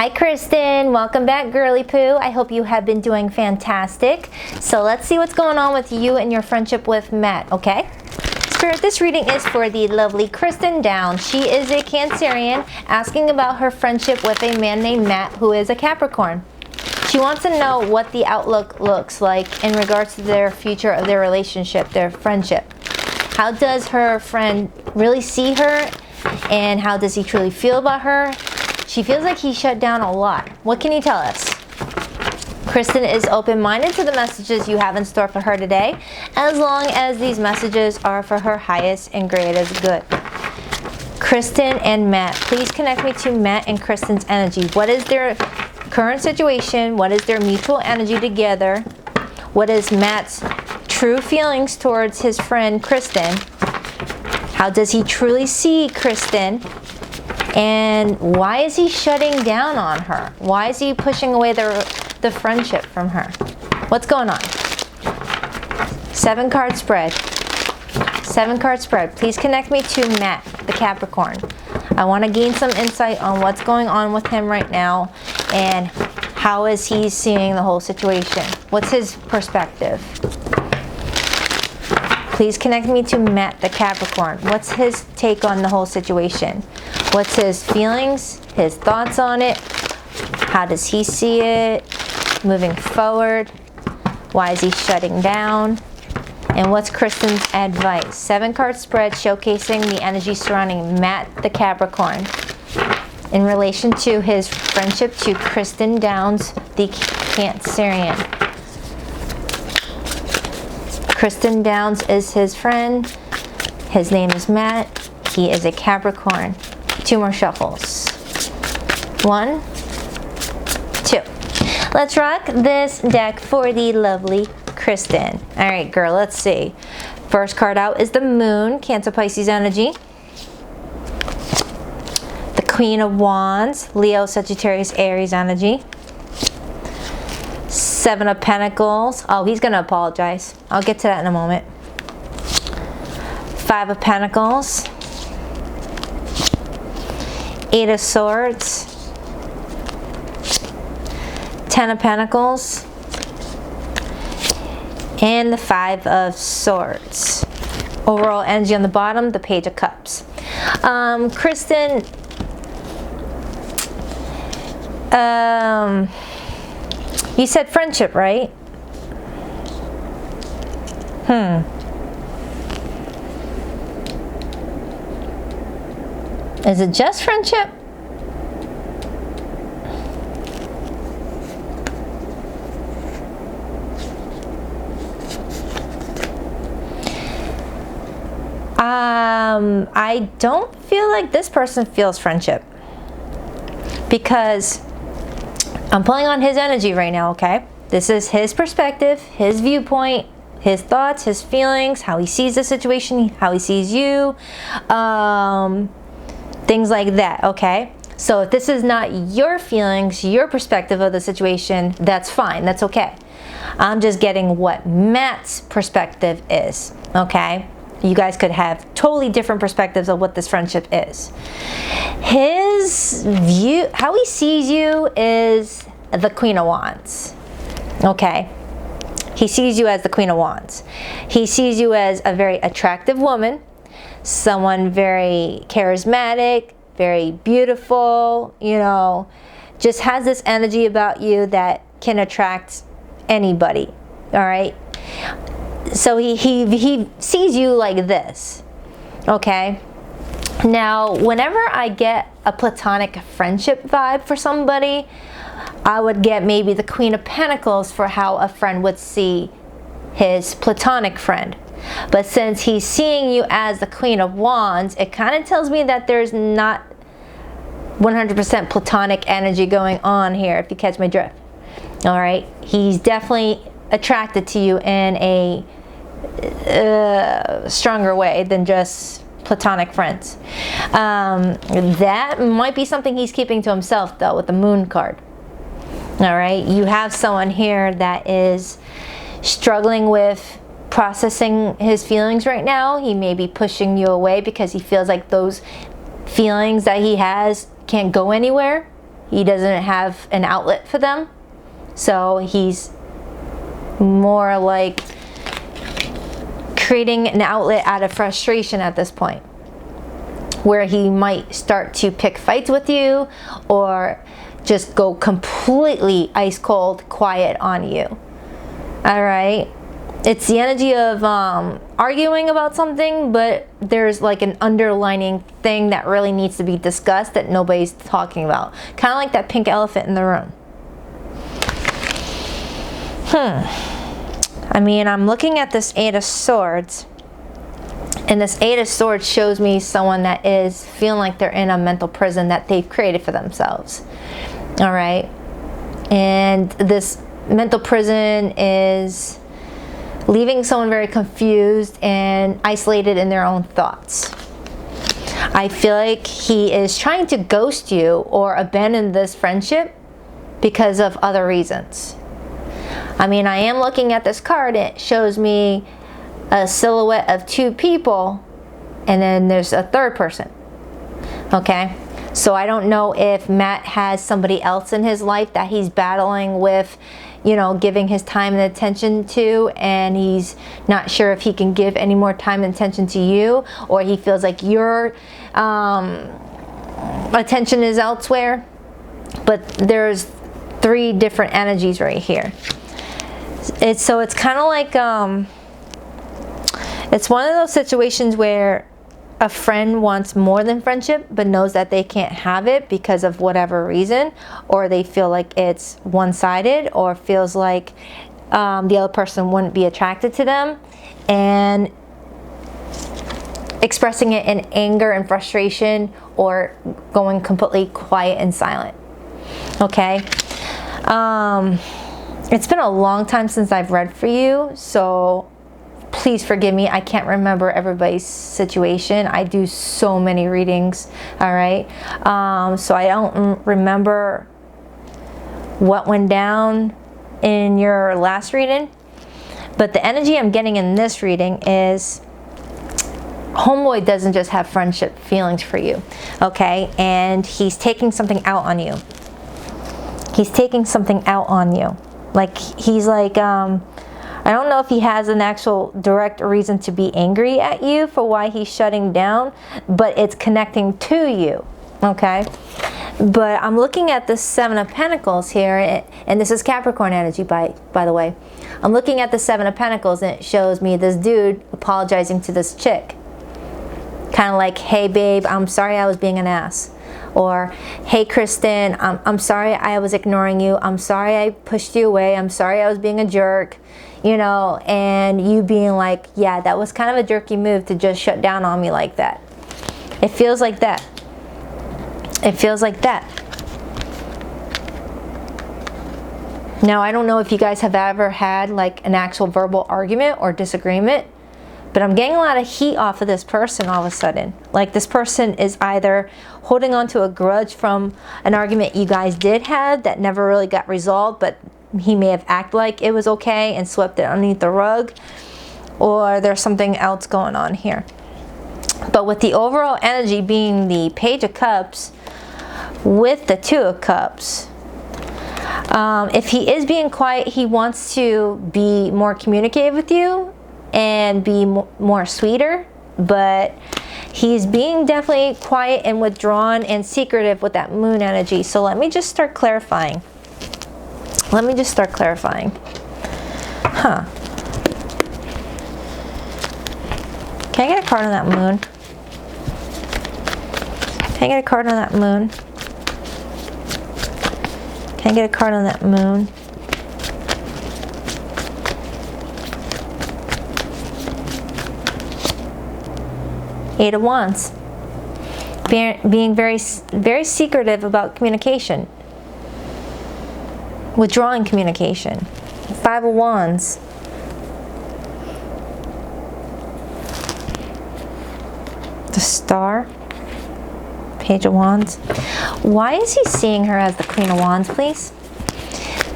Hi Kristen, welcome back girly poo. I hope you have been doing fantastic. So let's see what's going on with you and your friendship with Matt, okay? Spirit, this reading is for the lovely Kristin Down. She is a Cancerian asking about her friendship with a man named Matt who is a Capricorn. She wants to know what the outlook looks like in regards to their future of their relationship, their friendship. How does her friend really see her, and how does he truly feel about her? She feels like he shut down a lot. What can you tell us? Kristin is open-minded to the messages you have in store for her today, as long as these messages are for her highest and greatest good. Kristin and Matt, please connect me to Matt and Kristin's energy. What is their current situation? What is their mutual energy together? What is Matt's true feelings towards his friend Kristin? How does he truly see Kristin? And why is he shutting down on her? Why is he pushing away the friendship from her? What's going on? 7-card spread. 7-card spread. Please connect me to Matt, the Capricorn. I want to gain some insight on what's going on with him right now and how is he seeing the whole situation. What's his perspective? Please connect me to Matt, the Capricorn. What's his take on the whole situation? What's his feelings, his thoughts on it? How does he see it moving forward? Why is he shutting down? And what's Kristin's advice? 7-card spread showcasing the energy surrounding Matt, the Capricorn, in relation to his friendship to Kristin Downs, the Cancerian. Kristin Downs is his friend. His name is Matt. He is a Capricorn. 2 more shuffles. 1, 2. Let's rock this deck for the lovely Kristin. All right, girl, let's see. First card out is the Moon, Cancer Pisces energy. The Queen of Wands, Leo, Sagittarius, Aries energy. 7 of Pentacles. Oh, he's going to apologize. I'll get to that in a moment. 5 of Pentacles. 8 of Swords. 10 of Pentacles. And the 5 of Swords. Overall energy on the bottom, the Page of Cups. Kristin, you said friendship, right? Is it just friendship? I don't feel like this person feels friendship, because I'm pulling on his energy right now, okay? This is his perspective, his viewpoint, his thoughts, his feelings, how he sees the situation, how he sees you, things like that, okay? So if this is not your feelings, your perspective of the situation, that's fine, that's okay. I'm just getting what Matt's perspective is, okay? You guys could have totally different perspectives of what this friendship is. His view, how he sees you, is the Queen of Wands, okay? He sees you as the Queen of Wands. He sees you as a very attractive woman, someone very charismatic, very beautiful, you know, just has this energy about you that can attract anybody, all right? So he sees you like this, okay? Now, whenever I get a platonic friendship vibe for somebody, I would get maybe the Queen of Pentacles for how a friend would see his platonic friend. But since he's seeing you as the Queen of Wands, it kind of tells me that there's not 100% platonic energy going on here, if you catch my drift. All right? He's definitely attracted to you in a stronger way than just platonic friends. That might be something he's keeping to himself, though, with the Moon card. All right? You have someone here that is struggling with processing his feelings right now. He may be pushing you away because he feels like those feelings that he has can't go anywhere. he doesn't have an outlet for them. So he's more like creating an outlet out of frustration at this point, where he might start to pick fights with you or just go completely ice cold quiet on you. All right, it's the energy of arguing about something, but there's like an underlining thing that really needs to be discussed that nobody's talking about, kind of like that pink elephant in the room. I mean, I'm looking at this Eight of Swords, and this Eight of Swords shows me someone that is feeling like they're in a mental prison that they've created for themselves. All right, and this mental prison is leaving someone very confused and isolated in their own thoughts. I feel like he is trying to ghost you or abandon this friendship because of other reasons. I mean, I am looking at this card. It shows me a silhouette of two people, and then there's a third person. Okay, so I don't know if Matt has somebody else in his life that he's battling with, you know, giving his time and attention to, and he's not sure if he can give any more time and attention to you, or he feels like your attention is elsewhere. But there's three different energies right here. So it's kind of like it's one of those situations where a friend wants more than friendship but knows that they can't have it because of whatever reason, or they feel like it's one-sided, or feels like the other person wouldn't be attracted to them, and expressing it in anger and frustration, or going completely quiet and silent. Okay, it's been a long time since I've read for you, so please forgive me. I can't remember everybody's situation. I do so many readings, all right? So I don't remember what went down in your last reading, but the energy I'm getting in this reading is homeboy doesn't just have friendship feelings for you, okay? And he's taking something out on you. He's taking something out on you. Like, he's like, I don't know if he has an actual direct reason to be angry at you for why he's shutting down, but it's connecting to you, okay? But I'm looking at the Seven of Pentacles here, and this is Capricorn energy, by the way. I'm looking at the Seven of Pentacles, and it shows me this dude apologizing to this chick. Kind of like, hey babe, I'm sorry I was being an ass. Or, hey Kristin, I'm sorry I was ignoring you. I'm sorry I pushed you away. I'm sorry I was being a jerk. You know, and you being like, yeah, that was kind of a jerky move to just shut down on me like that. It feels like that. It feels like that. Now, I don't know if you guys have ever had like an actual verbal argument or disagreement, but I'm getting a lot of heat off of this person all of a sudden. Like, this person is either holding on to a grudge from an argument you guys did have that never really got resolved, but he may have acted like it was okay and swept it underneath the rug, or there's something else going on here. But with the overall energy being the Page of Cups with the Two of Cups, if he is being quiet, he wants to be more communicative with you and be more sweeter, but he's being definitely quiet and withdrawn and secretive with that Moon energy. So let me just start clarifying. Let me just start clarifying. Huh. Can I get a card on that Moon? Can I get a card on that Moon? Can I get a card on that Moon? Eight of Wands. Being very, very secretive about communication. Withdrawing communication. Five of Wands. The Star. Page of Wands. Why is he seeing her as the Queen of Wands, please?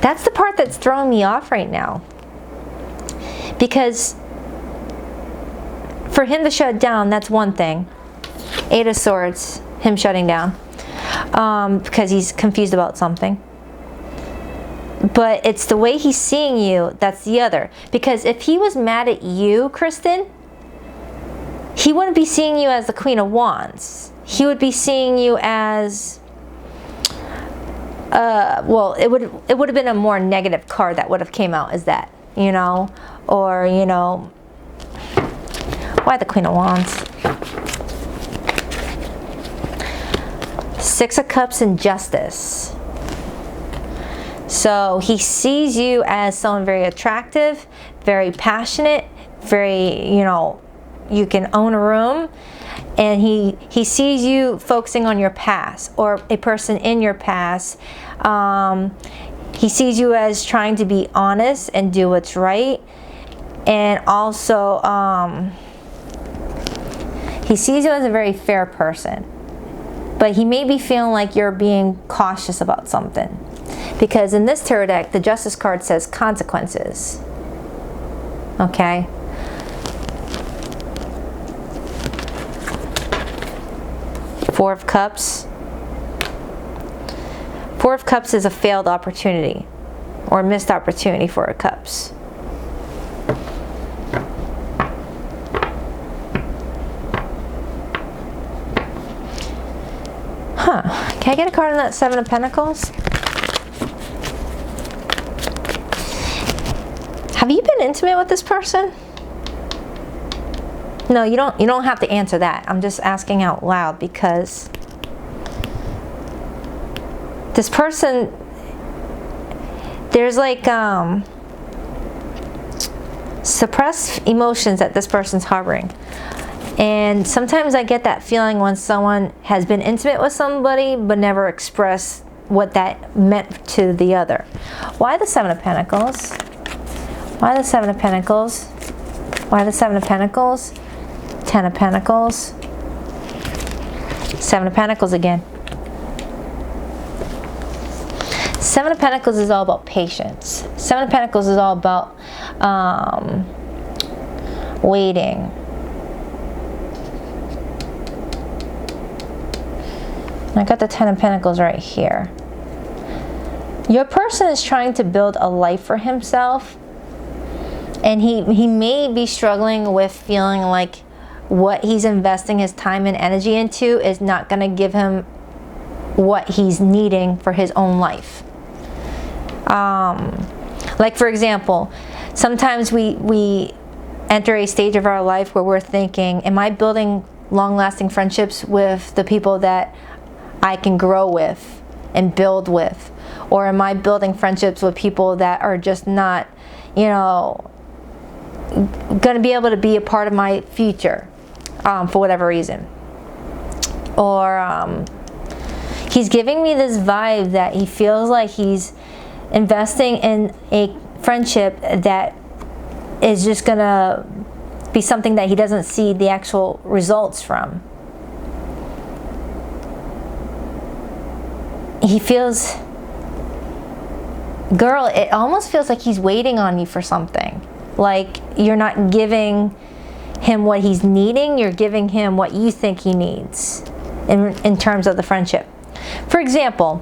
That's the part that's throwing me off right now. Because for him to shut down, that's one thing. Eight of Swords, him shutting down. because he's confused about something. But it's the way he's seeing you that's the other. Because if he was mad at you, Kristin, he wouldn't be seeing you as the Queen of Wands. He would be seeing you as, well, it would have been a more negative card that would have came out as that, you know, or, you know, why the Queen of Wands? Six of Cups and Justice. So he sees you as someone very attractive, very passionate, very, you know, you can own a room, and he sees you focusing on your past or a person in your past. He sees you as trying to be honest and do what's right, and also he sees you as a very fair person, but he may be feeling like you're being cautious about something. Because in this tarot deck, the Justice card says consequences. Okay? Four of Cups. Four of Cups is a failed opportunity or missed opportunity for Cups. Huh. Can I get a card on that Seven of Pentacles? Have you been intimate with this person? No, you don't have to answer that. I'm just asking out loud because this person, there's like suppressed emotions that this person's harboring. And sometimes I get that feeling when someone has been intimate with somebody but never expressed what that meant to the other. Why the Seven of Pentacles? Why the Seven of Pentacles? Why the Seven of Pentacles? Ten of Pentacles. Seven of Pentacles again. Seven of Pentacles is all about patience. Seven of Pentacles is all about waiting. I got the Ten of Pentacles right here. Your person is trying to build a life for himself, and he may be struggling with feeling like what he's investing his time and energy into is not going to give him what he's needing for his own life. Like for example, sometimes we enter a stage of our life where we're thinking, am I building long-lasting friendships with the people that I can grow with and build with? Or am I building friendships with people that are just not, you know, going to be able to be a part of my future for whatever reason? Or he's giving me this vibe that he feels like he's investing in a friendship that is just going to be something that he doesn't see the actual results from. He feels, girl, it almost feels like he's waiting on you for something. Like you're not giving him what he's needing, you're giving him what you think he needs in terms of the friendship. For example,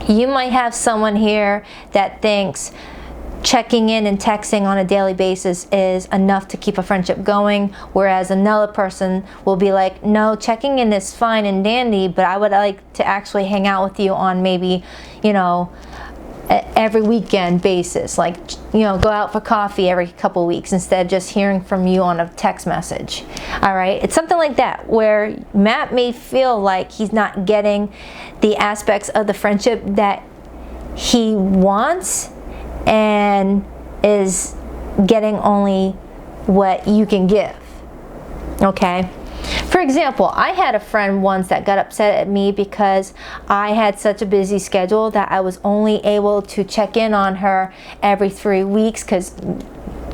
you might have someone here that thinks checking in and texting on a daily basis is enough to keep a friendship going, whereas another person will be like, no, checking in is fine and dandy, but I would like to actually hang out with you on maybe, you know, every weekend basis, like, you know, go out for coffee every couple weeks instead of just hearing from you on a text message. All right, it's something like that where Matt may feel like he's not getting the aspects of the friendship that he wants and is getting only what you can give. Okay. For example, I had a friend once that got upset at me because I had such a busy schedule that I was only able to check in on her every 3 weeks because,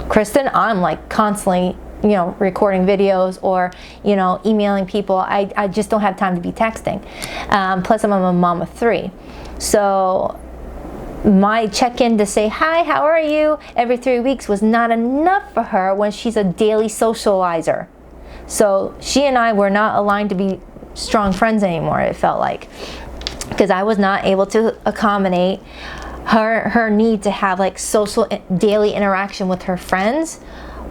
Kristin, I'm like constantly, you know, recording videos or, you know, emailing people. I just don't have time to be texting. Plus, I'm a mom of 3. So my check-in to say, hi, how are you, every 3 weeks was not enough for her when she's a daily socializer. So she and I were not aligned to be strong friends anymore, it felt like, because I was not able to accommodate her need to have like social daily interaction with her friends,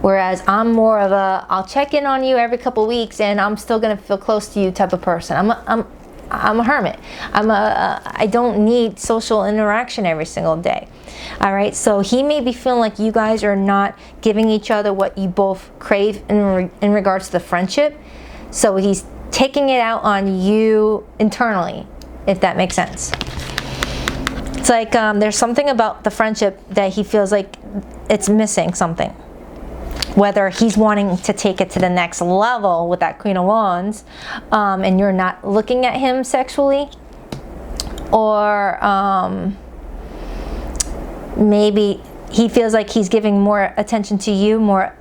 whereas I'm more of a I'll check in on you every couple weeks and I'm still gonna feel close to you type of person. I'm a hermit. I don't need social interaction every single day. All right, so he may be feeling like you guys are not giving each other what you both crave in regards to the friendship. So he's taking it out on you internally, if that makes sense. It's like there's something about the friendship that he feels like it's missing something. Whether he's wanting to take it to the next level with that Queen of Wands, and you're not looking at him sexually, or maybe he feels like he's giving more attention to you, more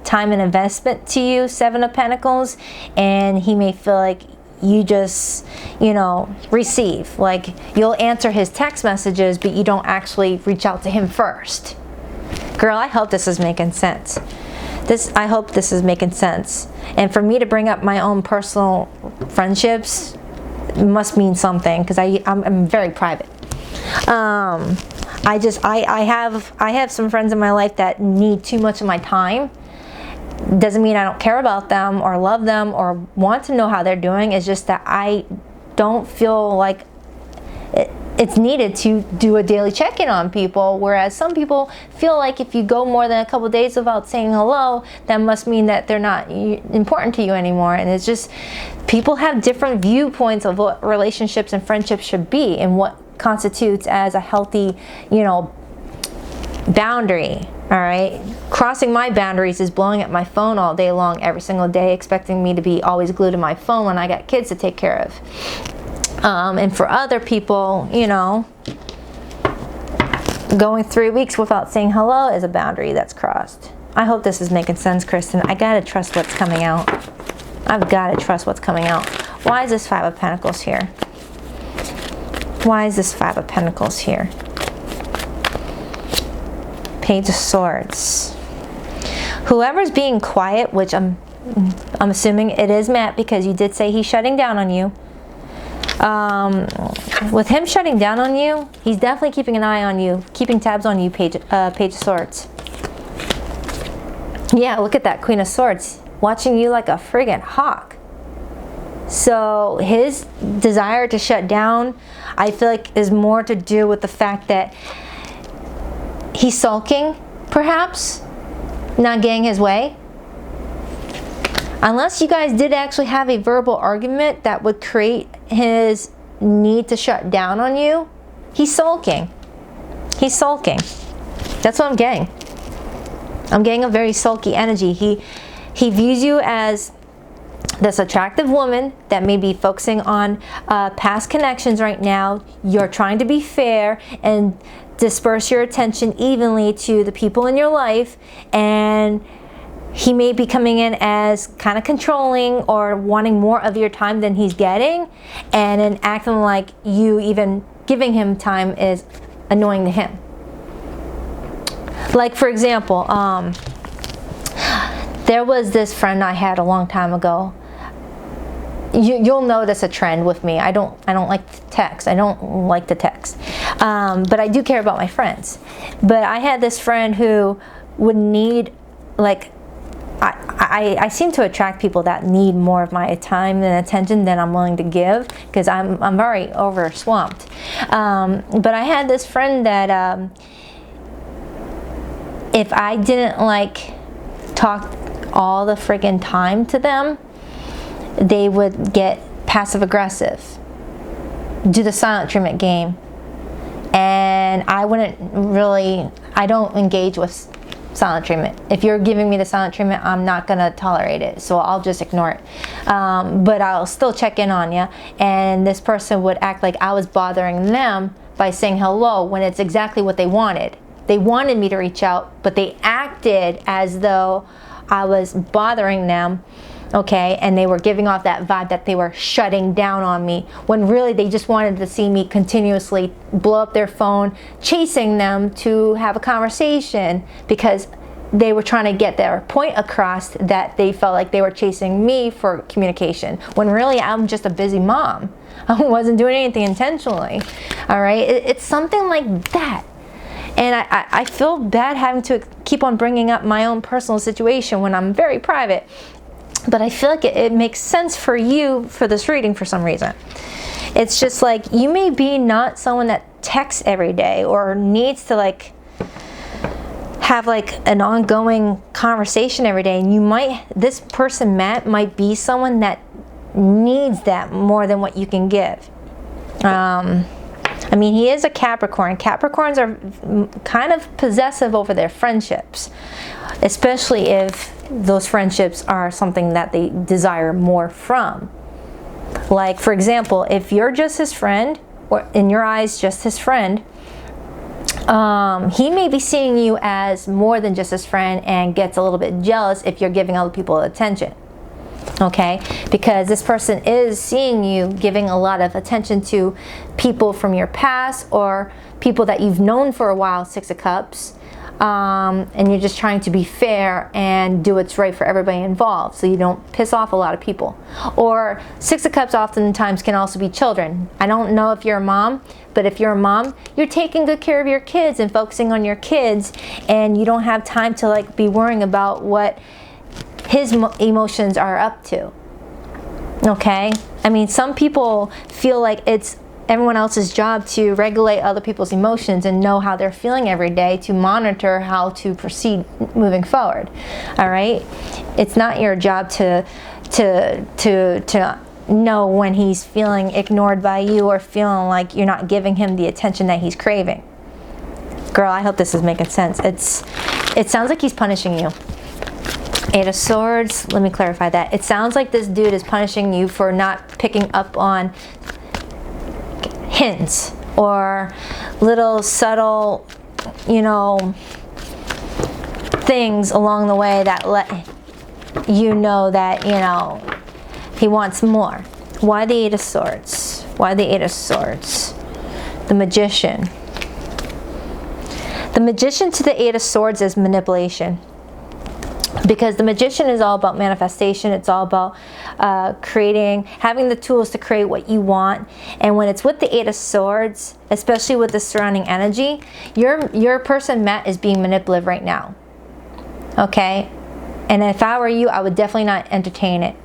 time and investment to you, Seven of Pentacles, and he may feel like you just, you know, receive. Like you'll answer his text messages, but you don't actually reach out to him first. Girl, I hope this is making sense. I hope this is making sense. And for me to bring up my own personal friendships must mean something, because I'm very private. I have some friends in my life that need too much of my time. Doesn't mean I don't care about them or love them or want to know how they're doing. It's just that I don't feel like it's needed to do a daily check-in on people, whereas some people feel like if you go more than a couple days without saying hello, that must mean that they're not important to you anymore. And it's just, people have different viewpoints of what relationships and friendships should be and what constitutes as a healthy, you know, boundary. All right, crossing my boundaries is blowing up my phone all day long, every single day, expecting me to be always glued to my phone when I got kids to take care of. And for other people, you know, going 3 weeks without saying hello is a boundary that's crossed. I hope this is making sense, Kristin. I gotta trust what's coming out. I've gotta trust what's coming out. Why is this Five of Pentacles here? Why is this Five of Pentacles here? Page of Swords. Whoever's being quiet, which I'm assuming it is Matt, because you did say he's shutting down on you. With him shutting down on you, he's definitely keeping an eye on you, keeping tabs on you, Page of Swords. Yeah, look at that, Queen of Swords, watching you like a friggin' hawk. So his desire to shut down, I feel like, is more to do with the fact that he's sulking, perhaps, not getting his way. Unless you guys did actually have a verbal argument that would create his need to shut down on you, he's sulking. He's sulking. That's what I'm getting. I'm getting a very sulky energy. He views you as this attractive woman that may be focusing on past connections right now. You're trying to be fair and disperse your attention evenly to the people in your life, and he may be coming in as kind of controlling or wanting more of your time than he's getting, and then acting like you even giving him time is annoying to him. Like, for example, there was this friend I had a long time ago. You'll notice a trend with me. I don't like to text. I don't like to text, but I do care about my friends. But I had this friend who would need, like, I seem to attract people that need more of my time and attention than I'm willing to give, because I'm very over swamped. But I had this friend that if I didn't like talk all the friggin' time to them, they would get passive aggressive, do the silent treatment game, and I don't engage with silent treatment. If you're giving me the silent treatment, I'm not gonna tolerate it, so I'll just ignore it. But I'll still check in on you, and this person would act like I was bothering them by saying hello when it's exactly what they wanted. They wanted me to reach out, but they acted as though I was bothering them, okay, and they were giving off that vibe that they were shutting down on me, when really they just wanted to see me continuously blow up their phone, chasing them to have a conversation, because they were trying to get their point across that they felt like they were chasing me for communication, when really I'm just a busy mom. I wasn't doing anything intentionally. All right, it's something like that. And I feel bad having to keep on bringing up my own personal situation when I'm very private. But I feel like it makes sense for you for this reading for some reason. It's just like, you may be not someone that texts every day or needs to like have like an ongoing conversation every day. And you might, this person, Matt, might be someone that needs that more than what you can give. I mean, he is a Capricorn. Capricorns are kind of possessive over their friendships, especially if those friendships are something that they desire more from. Like, for example, if you're just his friend, or in your eyes just his friend, he may be seeing you as more than just his friend and gets a little bit jealous if you're giving other people attention. Okay, because this person is seeing you giving a lot of attention to people from your past or people that you've known for a while, Six of Cups, and you're just trying to be fair and do what's right for everybody involved so you don't piss off a lot of people. Or Six of Cups oftentimes can also be children. I don't know if you're a mom, but if you're a mom, you're taking good care of your kids and focusing on your kids, and you don't have time to like be worrying about what his emotions are up to. Okay, I mean, some people feel like it's everyone else's job to regulate other people's emotions and know how they're feeling every day to monitor how to proceed moving forward. All right, it's not your job to know when he's feeling ignored by you or feeling like you're not giving him the attention that he's craving. Girl, I hope this is making sense. It sounds like he's punishing you. Eight of Swords, let me clarify that. It sounds like this dude is punishing you for not picking up on hints or little subtle, you know, things along the way that let you know that, you know, he wants more. Why the Eight of Swords? Why the Eight of Swords? The Magician. The Magician to the Eight of Swords is manipulation. Because the Magician is all about manifestation. It's all about having the tools to create what you want. And when it's with the Eight of Swords, especially with the surrounding energy, your person, Matt, is being manipulative right now. Okay? And if I were you, I would definitely not entertain it.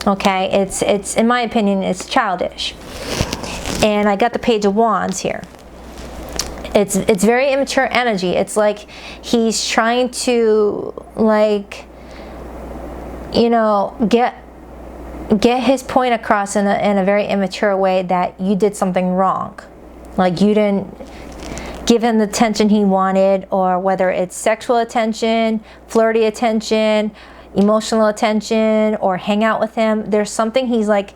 Okay? It's in my opinion, it's childish. And I got the Page of Wands here. It's very immature energy. It's like he's trying to, like, you know, get his point across in a very immature way that you did something wrong. Like, you didn't give him the attention he wanted, or whether it's sexual attention, flirty attention, emotional attention, or hang out with him. There's something he's like,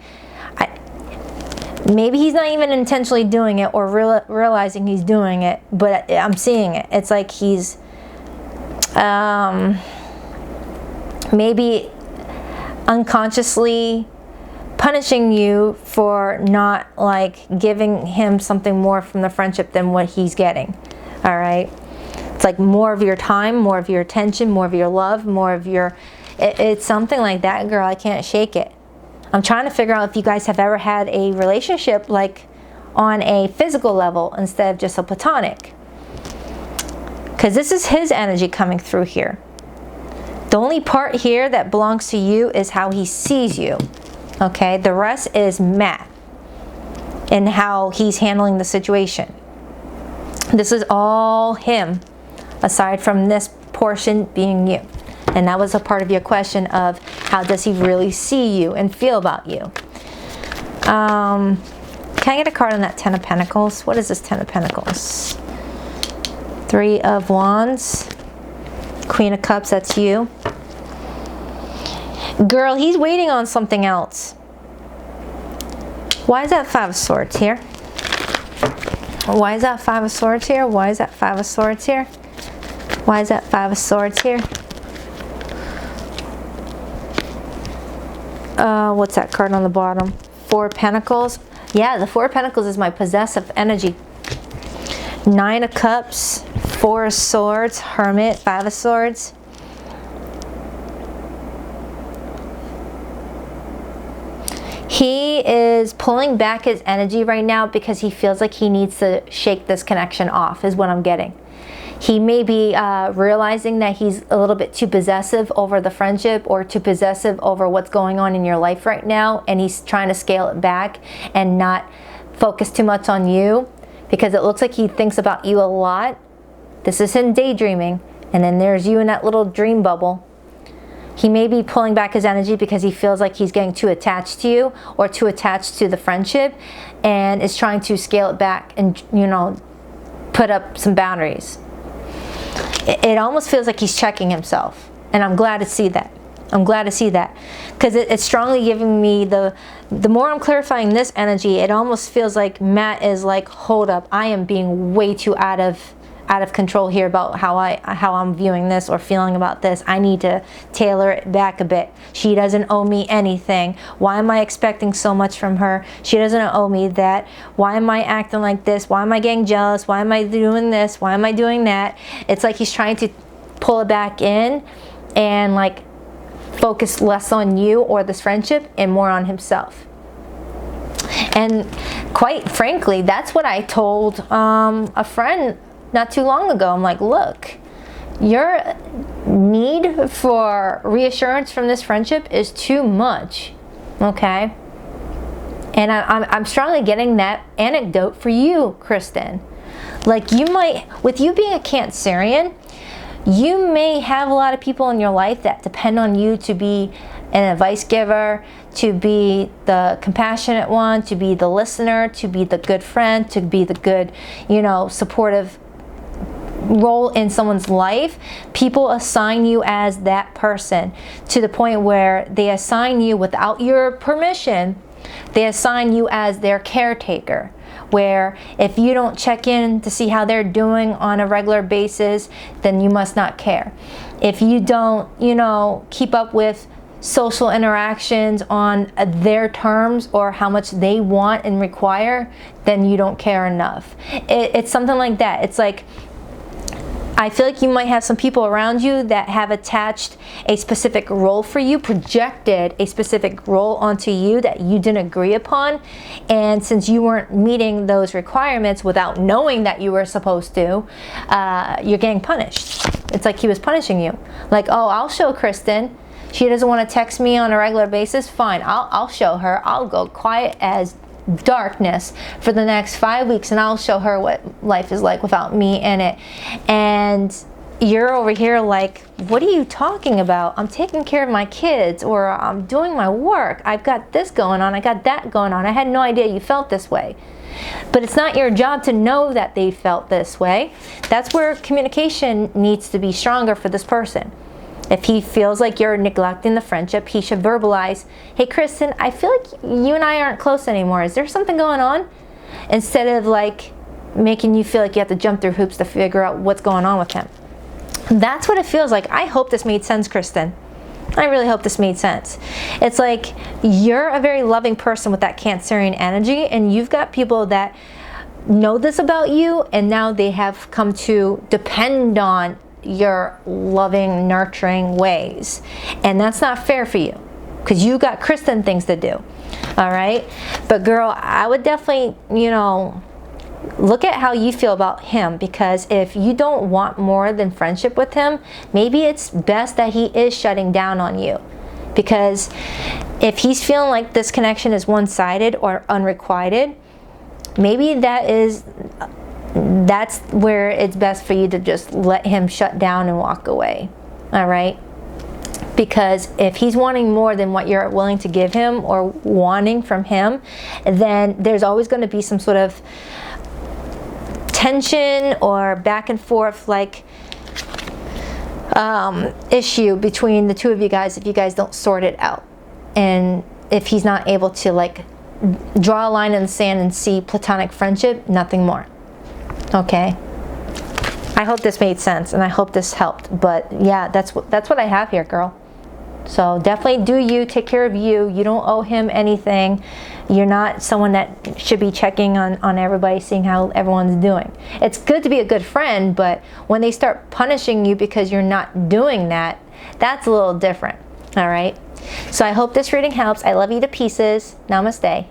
maybe he's not even intentionally doing it or realizing he's doing it, but I'm seeing it. It's like he's maybe unconsciously punishing you for not like giving him something more from the friendship than what he's getting. All right, it's like more of your time, more of your attention, more of your love, more of your it's something like that, girl. I can't shake it. I'm trying to figure out if you guys have ever had a relationship like on a physical level instead of just a platonic. Because this is his energy coming through here. The only part here that belongs to you is how he sees you. Okay, the rest is Matt and how he's handling the situation. This is all him, aside from this portion being you. And that was a part of your question of how does he really see you and feel about you. Can I get a card on that Ten of Pentacles? What is this Ten of Pentacles? Three of Wands. Queen of Cups, that's you. Girl, he's waiting on something else. Why is that Five of Swords here? Why is that Five of Swords here? Why is that Five of Swords here? Why is that Five of Swords here? What's that card on the bottom? Four of Pentacles. Yeah, the Four of Pentacles is my possessive energy. Nine of Cups, Four of Swords, Hermit, Five of Swords. He is pulling back his energy right now because he feels like he needs to shake this connection off, is what I'm getting. He may be realizing that he's a little bit too possessive over the friendship, or too possessive over what's going on in your life right now, and he's trying to scale it back and not focus too much on you, because it looks like he thinks about you a lot. This is him daydreaming, and then there's you in that little dream bubble. He may be pulling back his energy because he feels like he's getting too attached to you, or too attached to the friendship, and is trying to scale it back and, you know, put up some boundaries. It almost feels like he's checking himself, and I'm glad to see that. I'm glad to see that, because it's strongly giving me the more I'm clarifying this energy, it almost feels like Matt is like, hold up, I am being way too out of control here about how I'm viewing this or feeling about this. I need to tailor it back a bit. She doesn't owe me anything. Why am I expecting so much from her? She doesn't owe me that. Why am I acting like this? Why am I getting jealous? Why am I doing this? Why am I doing that? It's like he's trying to pull it back in and like focus less on you or this friendship and more on himself. And quite frankly, that's what I told a friend not too long ago. I'm like, look, your need for reassurance from this friendship is too much, okay? And I'm strongly getting that anecdote for you, Kristin. Like, you might, with you being a Cancerian, you may have a lot of people in your life that depend on you to be an advice giver, to be the compassionate one, to be the listener, to be the good friend, to be the good, you know, supportive role in someone's life. People assign you as that person, to the point where they assign you without your permission. They assign you as their caretaker, where if you don't check in to see how they're doing on a regular basis, then you must not care. If you don't, you know, keep up with social interactions on their terms or how much they want and require, then you don't care enough. It's something like that. It's like, I feel like you might have some people around you that have attached a specific role for you, projected a specific role onto you that you didn't agree upon. And since you weren't meeting those requirements without knowing that you were supposed to, you're getting punished. It's like he was punishing you. Like, oh, I'll show Kristin. She doesn't want to text me on a regular basis. Fine, I'll show her. I'll go quiet as darkness for the next 5 weeks, and I'll show her what life is like without me in it. And you're over here like, what are you talking about? I'm taking care of my kids, or I'm doing my work. I've got this going on. I got that going on. I had no idea you felt this way. But it's not your job to know that they felt this way. That's where communication needs to be stronger for this person. If he feels like you're neglecting the friendship, he should verbalize, hey, Kristin, I feel like you and I aren't close anymore. Is there something going on? Instead of like making you feel like you have to jump through hoops to figure out what's going on with him. That's what it feels like. I hope this made sense, Kristin. I really hope this made sense. It's like you're a very loving person with that Cancerian energy, and you've got people that know this about you, and now they have come to depend on your loving, nurturing ways. And that's not fair for you, because you got Kristin things to do. All right? But girl, I would definitely, you know, look at how you feel about him, because if you don't want more than friendship with him, maybe it's best that he is shutting down on you. Because if he's feeling like this connection is one-sided or unrequited, maybe that's where it's best for you to just let him shut down and walk away. All right? Because if he's wanting more than what you're willing to give him or wanting from him, then there's always going to be some sort of tension or back and forth like issue between the two of you guys if you guys don't sort it out. And if he's not able to like draw a line in the sand and see platonic friendship, nothing more. Okay, I hope this made sense, and I hope this helped. But yeah, that's what I have here, girl. So definitely do you, take care of you. You don't owe him anything. You're not someone that should be checking on everybody, seeing how everyone's doing. It's good to be a good friend, but when they start punishing you because you're not doing that, that's a little different. All right. So I hope this reading helps. I love you to pieces. Namaste.